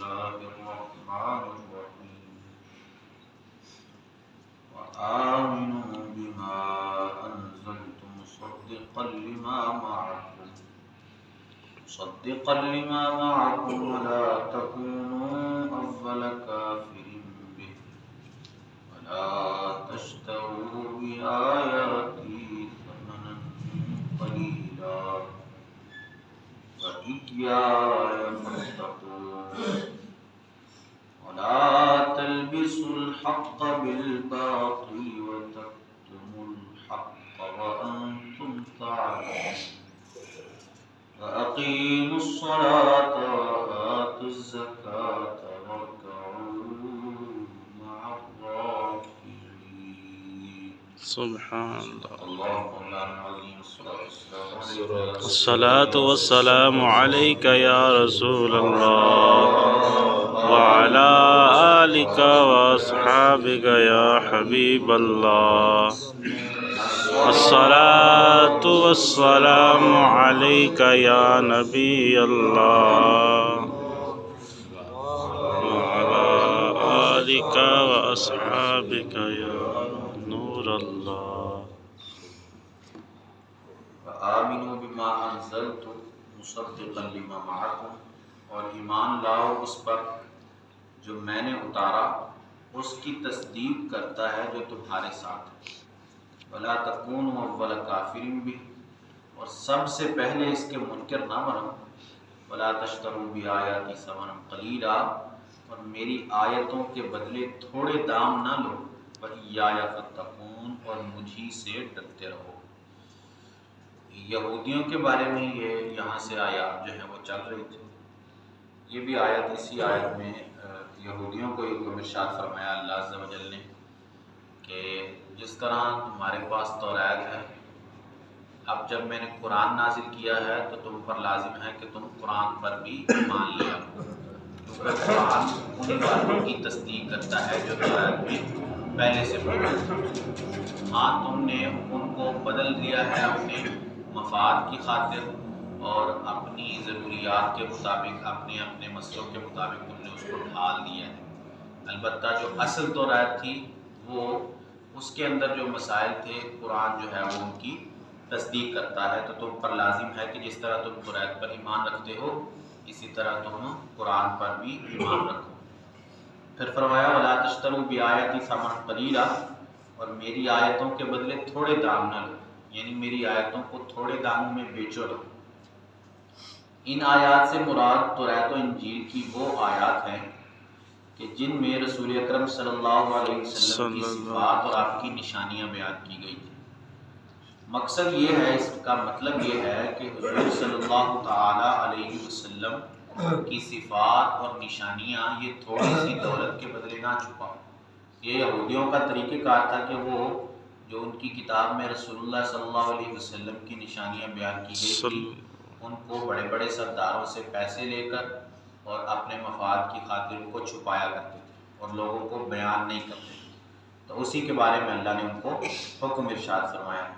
الله الرحمن الرحيم وآمنوا بما أنزلت مصدقا لما معكم ولا تكونوا أول كافر به ولا تشتروا بآياتي ثمنا قليلا وإياي فاتقون ولا تلبسوا الحق بالباطل وتكتموا الحق وأنتم تعلمون وأقيموا الصلاة وآتوا الزكاة واركعوا مع الراكعين. سبحان الله. الله مولانا العظيم. الصلاة والسلام عليك يا رسول الله وعلى آلك وأصحابك يا حبيب الله. الصلاة والسلام عليك يا نبي الله وعلى آلك وأصحابك يا نور الله. وآمنوا بما أنزلت مصدقا لما معكم، اور ایمان لاؤ اس پر جو میں نے اتارا اس کی تصدیق کرتا ہے جو تمہارے ساتھ ہے. ولا تکونوا اول کافر بہ، اور سب سے پہلے اس کے منکر نہ بنو. ولا تشتروا بآیاتی ثمنا قلیلا، اور میری آیتوں کے بدلے تھوڑے دام نہ لو. وإیایا فاتقون، اور مجھی سے ڈرتے رہو. یہودیوں کے بارے میں یہ یہاں سے آیات جو ہے وہ چل رہی تھی. یہ بھی آیت اسی آیت میں یہودیوں کو حکم ارشاد فرمایا اللہ عز و جل نے کہ جس طرح تمہارے پاس توریت ہے، اب جب میں نے قرآن نازل کیا ہے تو تم پر لازم ہے کہ تم قرآن پر بھی ایمان لے آؤ، کیونکہ قرآن ان باتوں کی تصدیق کرتا ہے جو توریت میں پہلے سے موجود تھی. ہاں تم نے ان کو بدل دیا ہے اپنے مفاد کی خاطر اور اپنی ضروریات کے مطابق، اپنے مسئلوں کے مطابق تم نے اس کو ڈھال دیا ہے. البتہ جو اصل توریت تھی وہ اس کے اندر جو مسائل تھے قرآن جو ہے وہ ان کی تصدیق کرتا ہے. تو تم پر لازم ہے کہ جس طرح تم توریت پر ایمان رکھتے ہو اسی طرح تم قرآن پر بھی ایمان رکھو. پھر فرمایا ولا تشتروا بآیاتی ثمنا قلیلا، اور میری آیتوں کے بدلے تھوڑے دام نہ لو، یعنی میری آیتوں کو تھوڑے داموں میں بیچو نہ. ان آیات سے مراد توریت و انجیل کی وہ آیات ہیں کہ جن میں رسول اکرم صلی اللہ علیہ وسلم کی صفات اور آپ کی نشانیاں بیان کی گئی تھیں. مقصد یہ ہے، اس کا مطلب یہ ہے کہ حضور صلی اللہ تعالی علیہ وسلم کی صفات اور نشانیاں یہ تھوڑی سی دولت کے بدلے نہ چھپاؤ. یہ یہودیوں کا طریقہ کار تھا کہ وہ جو ان کی کتاب میں رسول اللہ صلی اللہ علیہ وسلم کی نشانیاں بیان کی گئی تھی ان کو بڑے بڑے سرداروں سے پیسے لے کر اور اپنے مفاد کی خاطر ان کو چھپایا کرتے تھے اور لوگوں کو بیان نہیں کرتے تھے. تو اسی کے بارے میں اللہ نے ان کو حکم ارشاد فرمایا ہے.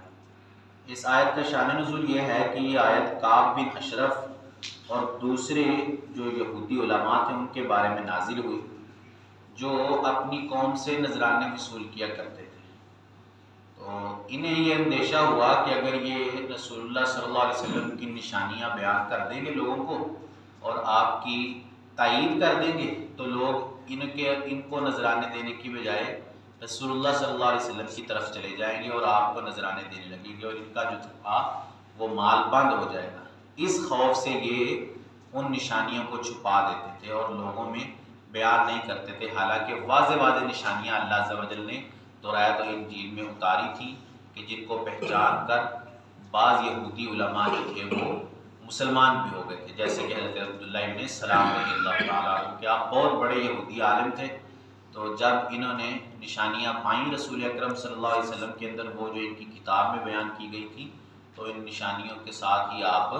اس آیت کا شان نزول یہ ہے کہ یہ آیت کعب بن اشرف اور دوسرے جو یہودی علماء تھے ان کے بارے میں نازل ہوئی جو اپنی قوم سے نذرانے وصول کیا کرتے تھے. تو انہیں یہ اندیشہ ہوا کہ اگر یہ رسول اللہ صلی اللہ علیہ وسلم کی نشانیاں بیان کر دیں گے لوگوں کو اور آپ کی تائید کر دیں گے تو لوگ ان کو نذرانے دینے کی بجائے رسول اللہ صلی اللہ علیہ وسلم کی طرف چلے جائیں گے اور آپ کو نذرانے دینے لگیں گے اور ان کا جو تھا وہ مال بند ہو جائے گا. اس خوف سے یہ ان نشانیوں کو چھپا دیتے تھے اور لوگوں میں بیان نہیں کرتے تھے، حالانکہ واضح واضح نشانیاں اللہ عز و جل نے توریت و انجیل میں اتاری تھی کہ جن کو پہچان کر بعض یہودی علماء جو تھے وہ مسلمان بھی ہو گئے تھے، جیسے کہ حضرت عبداللہ ابن سلام رضی اللہ تعالیٰ عنہ کہ آپ بہت بڑے یہودی عالم تھے. تو جب انہوں نے نشانیاں پائیں رسول اکرم صلی اللہ علیہ وسلم کے اندر وہ جو ان کی کتاب میں بیان کی گئی تھی تو ان نشانیوں کے ساتھ ہی آپ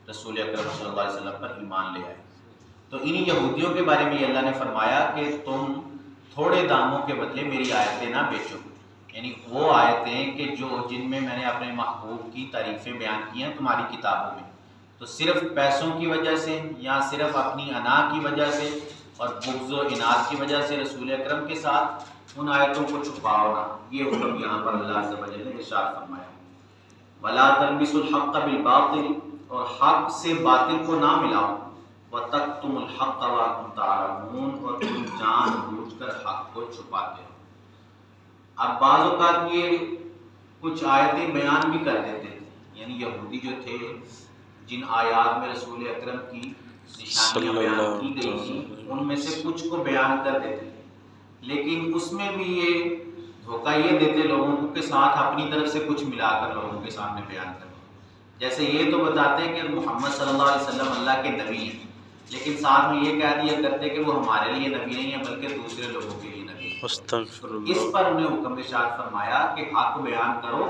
رسول اکرم صلی اللہ علیہ وسلم پر ایمان لے آئے. تو انہی یہودیوں کے بارے میں اللہ نے فرمایا کہ تم تھوڑے داموں کے بدلے میری آیتیں نہ بیچو، یعنی وہ آیتیں کہ جن میں میں نے اپنے محبوب کی تعریفیں بیان کی ہیں تمہاری کتابوں میں، تو صرف پیسوں کی وجہ سے یا صرف اپنی انا کی وجہ سے اور بغض و عناد کی وجہ سے رسول اکرم کے ساتھ ان آیتوں کو چھپاؤ نہ، یہ حکم یہاں پر اللہ عز و جل نے ارشاد فرمایا۔ وَلَا تَلْبِسُوا الْحَقَّ بِالْبَاطِلِ، اور حق سے باطل کو نہ ملاؤ، وَتَكْتُمُوا الْحَقَّ وَأَنْتُمْ تَعْلَمُونَ، اور تم جان بوجھ کر حق کو چھپاتے ہو۔ اب بعض اوقات یہ کچھ آیتیں بیان بھی کر دیتے تھے، یعنی یہودی جو تھے جن آیات میں رسول اکرم کی نشانیاں بیان کی گئی تھی ان میں سے کچھ کو بیان کر دیتے تھے، لیکن اس میں بھی یہ دھوکہ یہ دیتے لوگوں کو کہ ساتھ اپنی طرف سے کچھ ملا کر لوگوں کے سامنے بیان کرتے، جیسے یہ تو بتاتے کہ محمد صلی اللہ علیہ وسلم اللہ کے نبی ہیں، لیکن ساتھ میں یہ کہہ دیا کرتے کہ وہ ہمارے لیے نبی نہیں ہیں بلکہ دوسرے لوگوں کے لیے نبی ہیں۔ اس پر انہیں حکم ارشاد فرمایا کہ حق بیان کرو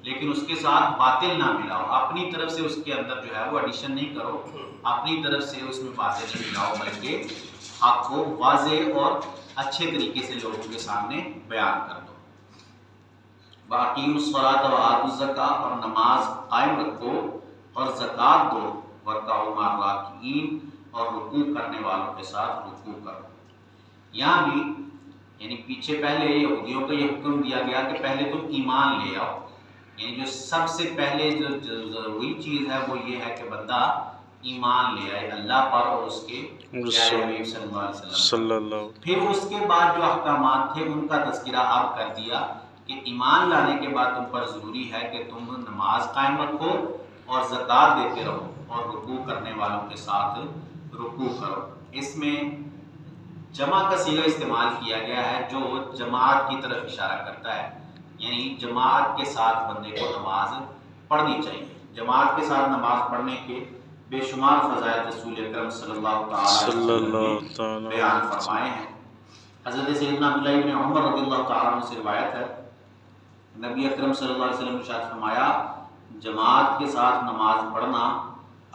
لیکن اس کے ساتھ باطل نہ ملاؤ، اپنی طرف سے اس کے اندر جو ہے وہ ایڈیشن نہیں کرو، اپنی طرف سے اس میں باطل نہیں ملاؤ، بلکہ حق کو واضح اور اچھے طریقے سے لوگوں کے سامنے بیان کر دو۔ وَأَقِیمُوا الصَّلَاةَ وَآتُوا الزَّکَاةَ، اور نماز قائم رکھو اور زکوٰۃ دو، وَارْکَعُوا مَعَ الرَّاکِعِینَ، اور رکوع کرنے والوں کے ساتھ رکوع کرو۔ یہاں بھی یعنی پیچھے پہلے یہودیوں کو یہ حکم دیا گیا کہ پہلے تم ایمان لے آؤ، یعنی جو سب سے پہلے جو ضروری چیز ہے وہ یہ ہے کہ بندہ ایمان لے آئے اللہ پر اور اس کے پیارے حبیب صلی اللہ علیہ وسلم۔ پھر اس کے بعد جو احکامات تھے ان کا تذکرہ اب کر دیا کہ ایمان لانے کے بعد تم پر ضروری ہے کہ تم نماز قائم رکھو اور زکوٰۃ دیتے رہو اور رکوع کرنے والوں کے ساتھ رکوع کرو۔ اس میں جمع کا صیغہ استعمال کیا گیا ہے جو جماعت کی طرف اشارہ کرتا ہے، یعنی جماعت کے ساتھ بندے کو نماز پڑھنی چاہیے۔ جماعت کے ساتھ نماز پڑھنے کے بے شمار فضائل رسول اکرم صلی اللہ تعالی علیہ وسلم نے بیان فرمائے ہیں۔ حضرت سیدنا عبداللہ بن عمر رضی اللہ تعالیٰ عنہ سے روایت ہے، نبی اکرم صلی اللہ علیہ وسلم نے ارشاد فرمایا جماعت کے ساتھ نماز پڑھنا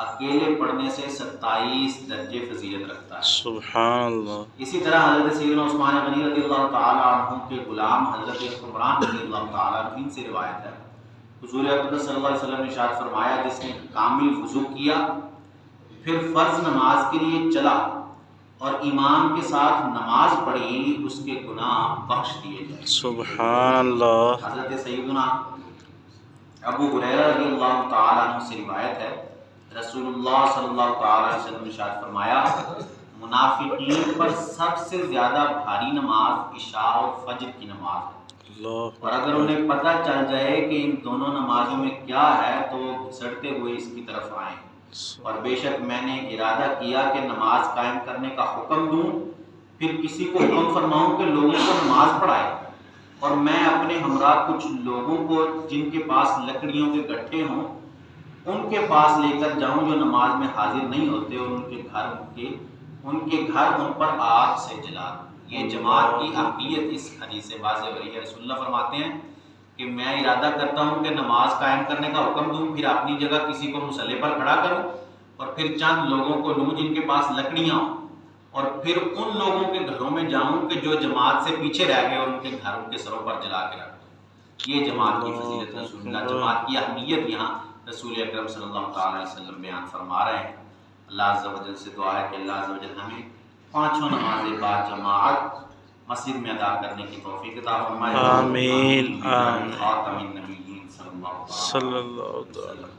اکیلے پڑھنے سے 27 درجے فضیلت رکھتا ہے۔ سبحان اللہ۔ اسی طرح حضرت سیدنا عثمان غنی رضی اللہ تعالیٰ عنہ کے غلام حضرت عمران رضی اللہ تعالیٰ عنہ سے روایت ہے، حضور اقدس صلی اللہ علیہ وسلم نے ارشاد فرمایا جس نے کامل وضو کیا پھر فرض نماز کے لیے چلا اور امام کے ساتھ نماز پڑھی اس کے گناہ بخش دیے جائیں۔ سبحان اللہ۔ حضرت سیدنا ابو ہریرہ رضی اللہ تعالیٰ عنہ سے روایت ہے، رسول اللہ صلی اللہ تعالیٰ علیہ وسلم نے ارشاد فرمایا منافقین پر سب سے زیادہ بھاری نماز عشاء اور فجر کی نماز ہے، اور اگر انہیں پتہ چل جائے کہ ان دونوں نمازوں میں کیا ہے تو وہ گھسڑتے ہوئے اس کی طرف آئیں، اور بے شک میں نے ارادہ کیا کہ نماز قائم کرنے کا حکم دوں، پھر کسی کو حکم فرماؤں کہ لوگوں کو نماز پڑھائے، اور میں اپنے ہمراہ کچھ لوگوں کو جن کے پاس لکڑیوں کے گٹھے ہوں ان کے پاس لے کر جاؤں جو نماز میں حاضر نہیں ہوتے، اور ان کے گھر ان پر آگ سے جلا دوں۔ یہ جماعت کی اہمیت اس حدیث سے واضح ہو رہی ہے۔ رسول اللہ فرماتے ہیں کہ میں ارادہ کرتا ہوں کہ نماز قائم کرنے کا حکم دوں، پھر اپنی جگہ کسی کو مصلی پر کھڑا کروں، اور پھر چند لوگوں کو لوں جن کے پاس لکڑیاں ہوں، اور پھر ان لوگوں کے گھروں میں جاؤں کہ جو جماعت سے پیچھے رہ گئے اور ان کے گھروں کے سروں پر جلا کے رکھ دوں۔ یہ جماعت کی فضیلت رسول اللہ، جماعت کی اہمیت یہاں رسول اکرم صلی اللہ تعالیٰ علیہ وسلم بیان فرما رہے ہیں۔ اللہ عز و جل سے دعا ہے کہ اللہ عز و جل ہمیں پانچوں نمازیں با جماعت مسجد میں ادا کرنے کی توفیق عطا فرمائے۔ آمین آمین۔ خاتم النبیین صلی اللہ علیہ وسلم۔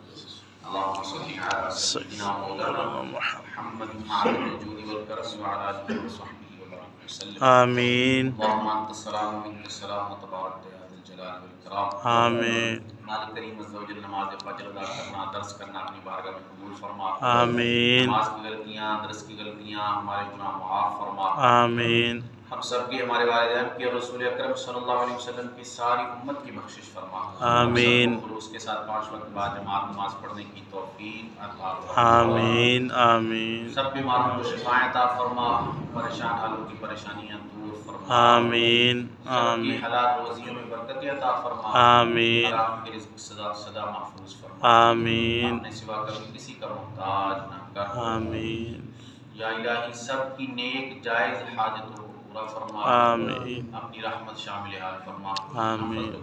اللهم صل على سيدنا مولانا محمد معدن الجود والكرم وعلى آله وصحبه وسلم۔ آمین۔ اللهم انت السلام ومنك السلام وتبارك يا ذا الجلال والإكرام۔ آمین۔ مالک کریم عز و جل نماز فجر ادا کرنا، درس کرنا اپنی بارگاہ میں قبول فرما۔ آمین۔ نماز کی غلطیاں، درس کی غلطیاں، ہمارے گناہ معاف فرما۔ آمین۔ ہم سب کی، ہمارے والدین کی اور رسول اکرم صلی اللہ علیہ وسلم کی ساری امت کی بخشش فرما۔ آمین۔ خلوص کے ساتھ 5 وقت بعد جماعت نماز پڑھنے کی توفیق عطا فرما۔ آمین آمین۔ سب بیماروں کو شفاء عطا فرما، پریشان حالوں کی پریشانیاں دور فرما۔ آمین آمین۔ حلال روزیوں میں برکت عطا فرما۔ آمین۔ حرام کے رزق سدا محفوظ فرما۔ آمین۔ اپنے سوا کسی کا محتاج نہ کر۔ آمین۔ یا الہی سب کی نیک جائز حاجتوں کو پورا فرما۔ آمین۔ اپنی رحمت شامل حال فرما۔ آمین۔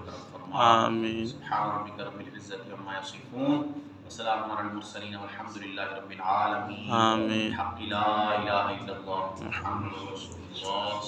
آمین۔ سبحان ربک رب العزت عما یصفون السلام علی المرسلین والحمد للہ رب العالمین آمین حق لا الہ الا اللہ محمد رسول اللہ